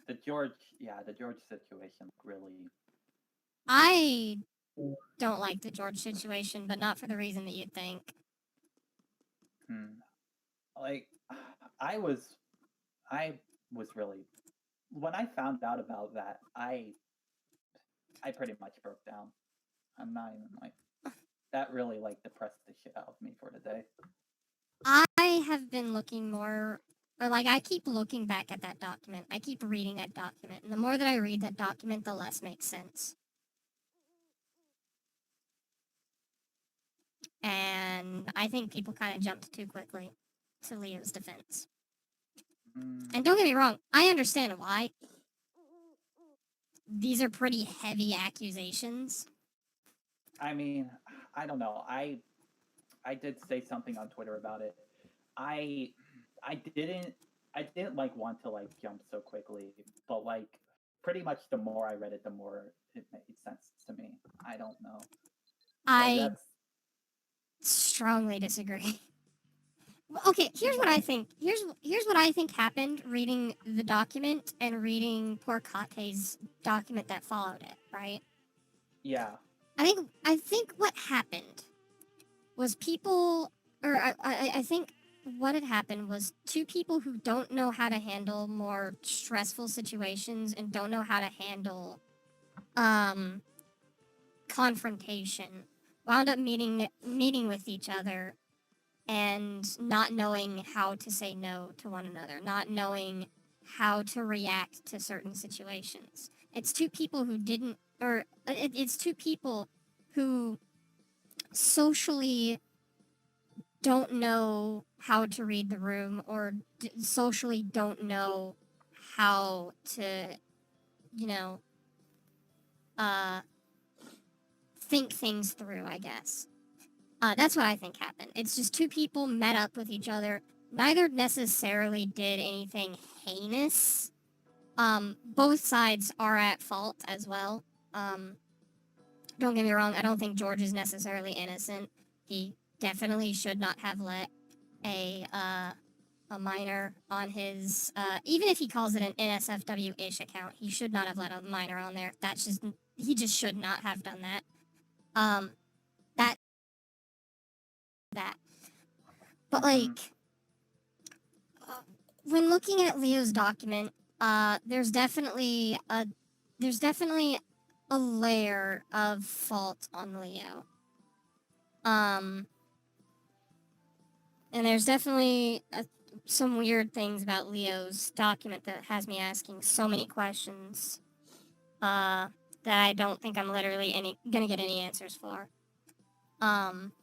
the George situation really. I don't like the George situation, but not for the reason that you'd think. Hmm. Like, I was, I was really when I found out about that, I pretty much broke down. I'm not even like that really like depressed the shit out of me for the day. I have been looking more, or like I keep looking back at that document. I keep reading that document, and the more that I read that document, the less makes sense. And I think people kind of jumped too quickly to Leo's defense. Mm, And don't get me wrong, I understand why. These are pretty heavy accusations. I mean, I don't know. I did say something on Twitter about it. I I didn't I didn't like want to like jump so quickly, but like pretty much the more I read it, the more it made sense to me. I don't know. Like I that's strongly disagree. Okay, here's what I like think. Here's what I think happened reading the document and reading poor Kate's document that followed it, right? yeah. I think what happened was people, or I think what had happened was two people who don't know how to handle more stressful situations and don't know how to handle um confrontation wound up meeting with each other and not knowing how to say no to one another, not knowing how to react to certain situations. It's two people who didn't, or it's two people who socially don't know how to read the room or socially don't know how to, you know, uh, think things through, I guess. That's what I think happened. It's just two people met up with each other. Neither necessarily did anything heinous. Both sides are at fault as well. Um, don't get me wrong. I don't think George is necessarily innocent. He definitely should not have let a minor on his even if he calls it an NSFW-ish account, he should not have let a minor on there. That's just he just should not have done that. Um, that that. But Mm-hmm. like when looking at Leo's document, there's definitely a layer of fault on Leo. Um, and there's definitely some weird things about Leo's document that has me asking so many questions. Uh, that I don't think I'm literally gonna get any answers for. Um,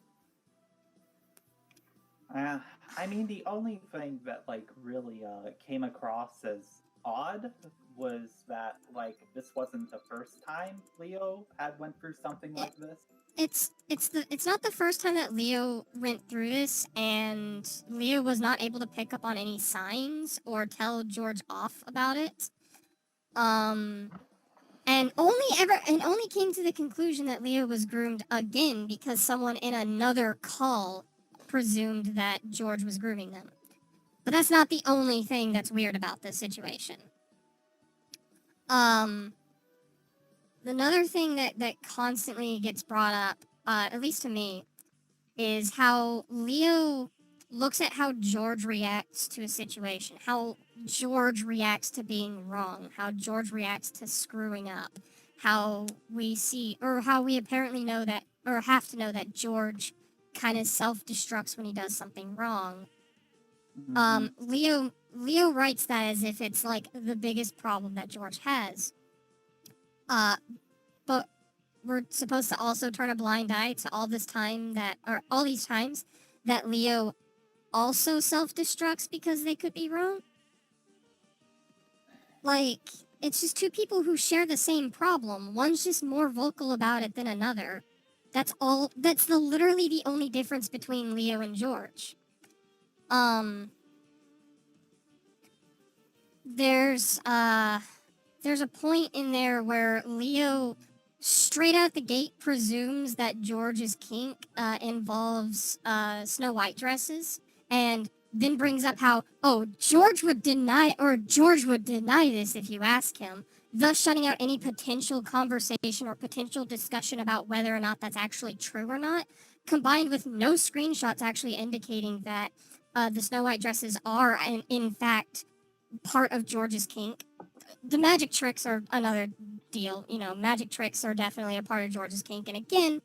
Uh, I mean, the only thing that like really came across as odd was that like this wasn't the first time Leo had went through something it, like this. it's not the first time that Leo went through this, and Leo was not able to pick up on any signs or tell George off about it. Um, and only came to the conclusion that Leo was groomed again because someone in another call presumed that George was grooming them. But that's not the only thing that's weird about this situation. Um, another thing that constantly gets brought up, at least to me, is how Leo looks at how George reacts to a situation, how George reacts to being wrong, how George reacts to screwing up, how we see, or how we apparently know that, or have to know that George kind of self destructs when he does something wrong. Mm-hmm. Leo writes that as if it's like the biggest problem that George has. Uh, but we're supposed to also turn a blind eye to all this time that, or all these times that Leo also self destructs because they could be wrong. Like, it's just two people who share the same problem. One's just more vocal about it than another. That's all. That's literally the only difference between Leo and George. Um, there's uh, there's a point in there where Leo straight out the gate presumes that George's kink involves Snow White dresses, and then brings up how, George would deny this if you ask him, thus shutting out any potential conversation or potential discussion about whether or not that's actually true or not, combined with no screenshots actually indicating that the Snow White dresses are, in fact, part of George's kink. The magic tricks are another deal. Magic tricks are definitely a part of George's kink. And again,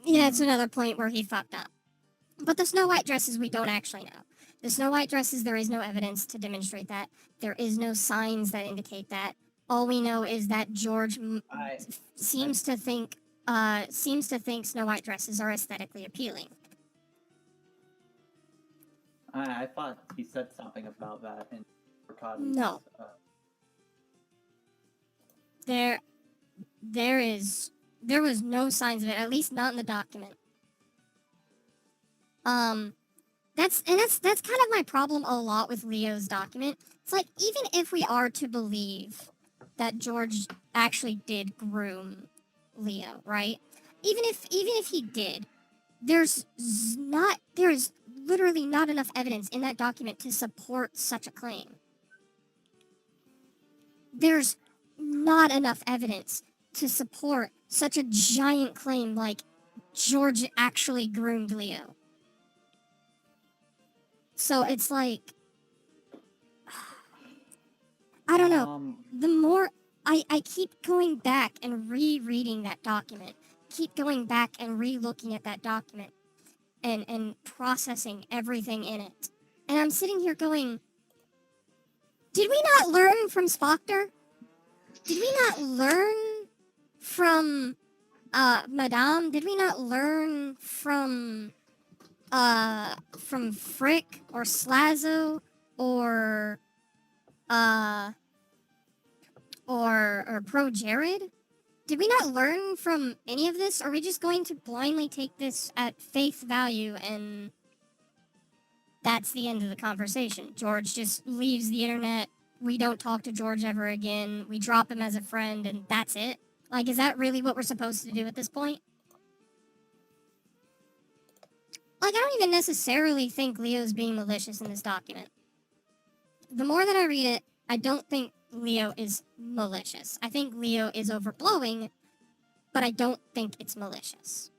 it's another point where he fucked up. But the Snow White dresses, we don't actually know. The Snow White dresses, there is no evidence to demonstrate that. There is no signs that indicate that. All we know is that George seems to think Snow White dresses are aesthetically appealing. I thought he said something about that in Ricardo's. No. There was no signs of it, at least not in the document. That's kind of my problem a lot with Leo's document. It's like, even if we are to believe that George actually did groom Leo, right? Even if he did, there's literally not enough evidence in that document to support such a claim. There's not enough evidence to support such a giant claim like George actually groomed Leo. So it's like, I don't know. The more I keep going back and rereading that document, keep going back and re-looking at that document and processing everything in it. And I'm sitting here going, did we not learn from Spoctor? Did we not learn from Madame? Did we not learn from Frick or Slazo or Pro Jared? Did we not learn from any of this? Are we just going to blindly take this at face value and that's the end of the conversation? George just leaves the internet. We don't talk to George ever again. We drop him as a friend and that's it? Like, is that really what we're supposed to do at this point? Like, I don't even necessarily think Leo's being malicious in this document. The more that I read it, I don't think Leo is malicious. I think Leo is overblowing, but I don't think it's malicious.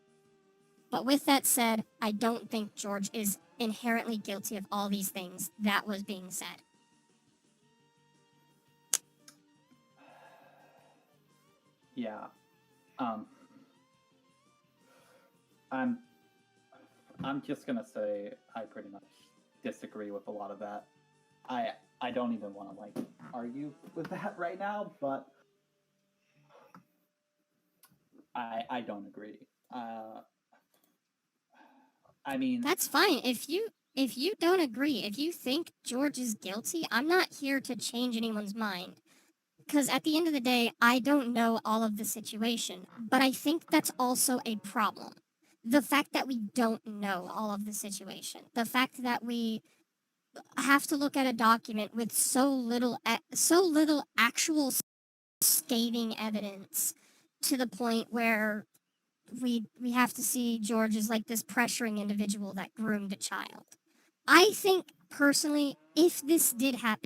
But with that said, I don't think George is inherently guilty of all these things that was being said. Yeah. I'm just gonna say I pretty much disagree with a lot of that. I don't even want to like argue with that right now, but I don't agree. I mean, that's fine. If you don't agree, if you think George is guilty, I'm not here to change anyone's mind. Because at the end of the day, I don't know all of the situation, but I think that's also a problem. The fact that we don't know all of the situation, the fact that we have to look at a document with so little actual scathing evidence, to the point where we have to see George as like this pressuring individual that groomed a child. I think personally, if this did happen,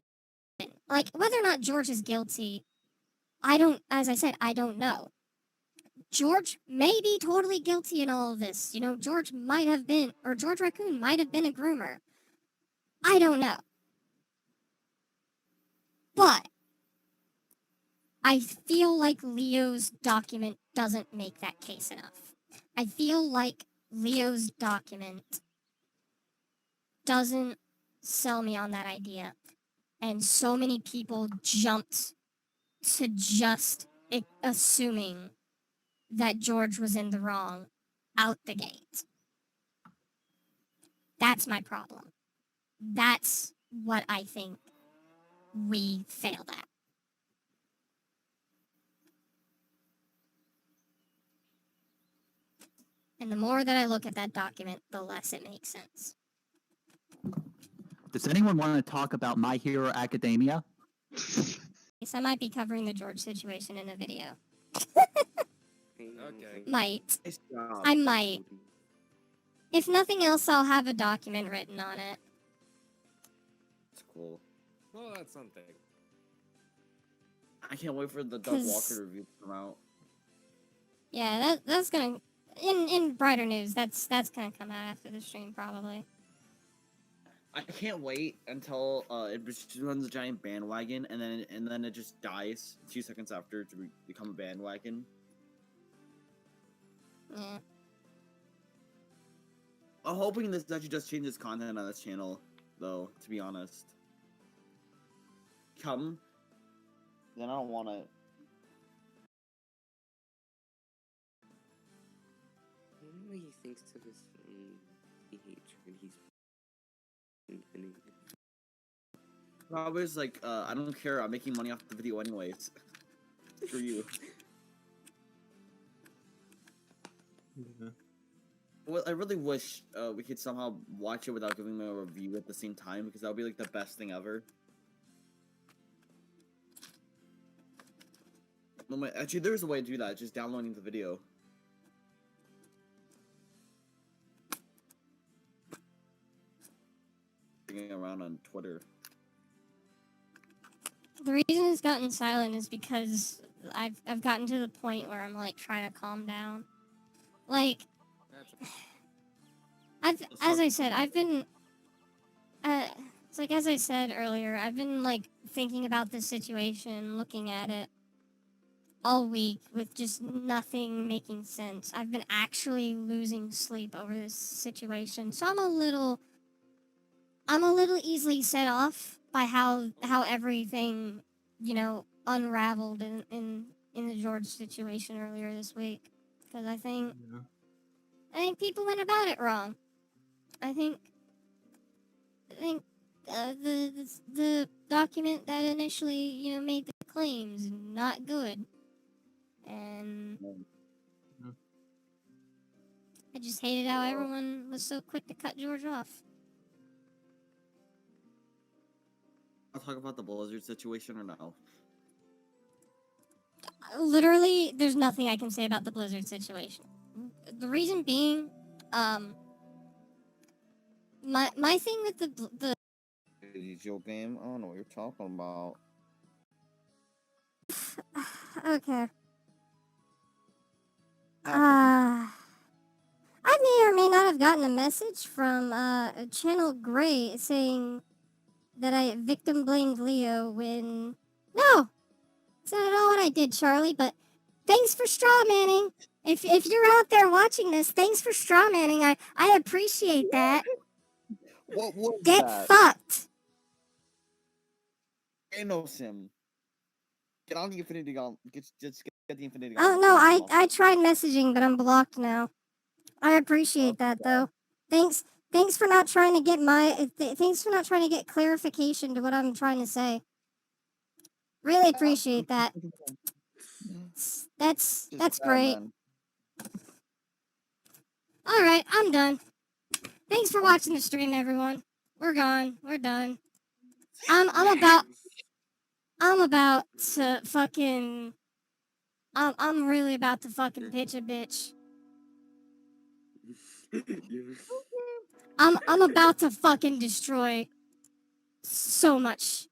like whether or not George is guilty, as I said, I don't know. George may be totally guilty in all of this. George Raccoon might have been a groomer. I don't know. But I feel like Leo's document doesn't make that case enough. I feel like Leo's document doesn't sell me on that idea. And so many people jumped to just assuming that George was in the wrong out the gate. That's my problem. That's what I think we failed at. And the more that I look at that document, the less it makes sense. Does anyone want to talk about My Hero Academia? Yes, I might be covering the George situation in a video. Okay. Might. Nice job. I might. If nothing else, I'll have a document written on it. cool. Well, that's something. I can't wait for the Doug 'Cause- Walker review to come out. Yeah, that's gonna in brighter news. That's gonna come out after the stream probably. I can't wait until it just becomes a giant bandwagon, and then it just dies 2 seconds after to become a bandwagon. Yeah. I'm hoping this actually just changes content on this channel, though. To be honest, then I don't want to. I don't know what he thinks of his behavior, and he's intending it. Probably is like, I don't care. I'm making money off the video anyways. Screw you. Yeah. Well, I really wish we could somehow watch it without giving them a review at the same time, because that would be like the best thing ever. No, actually, there's a way to do that. Just downloading the video. Around on Twitter. The reason it's gotten silent is because I've gotten to the point where I'm like trying to calm down. Like as I said, I've been it's like as I said earlier, I've been like thinking about this situation, looking at it all week with just nothing making sense. I've been actually losing sleep over this situation. So I'm a little easily set off by how everything, unraveled in the George situation earlier this week. Because I think people went about it wrong. I think the document that initially, made the claims not good. And I just hated how everyone was so quick to cut George off. I'll talk about the Blizzard situation or no? Literally, there's nothing I can say about the Blizzard situation. The reason being, my thing with the Video game? I don't know what you're talking about. okay. I may or may not have gotten a message from Channel Grey saying that I victim blamed Leo when no, it's not at all what I did, Charlie. But thanks for straw manning. If you're out there watching this, thanks for straw manning. I appreciate that. What was Get that? fucked. Sim. Get on the Infinity Gauntlet. Just get the Infinity Oh Gauntlet. no, I tried messaging, but I'm blocked now. I appreciate that though. Thanks for not trying to get thanks for not trying to get clarification to what I'm trying to say. Really appreciate that. That's great. All right, I'm done. Thanks for watching the stream, everyone. We're gone. We're done. I'm about to fucking. I'm really about to fucking pitch a bitch. I'm about to fucking destroy so much.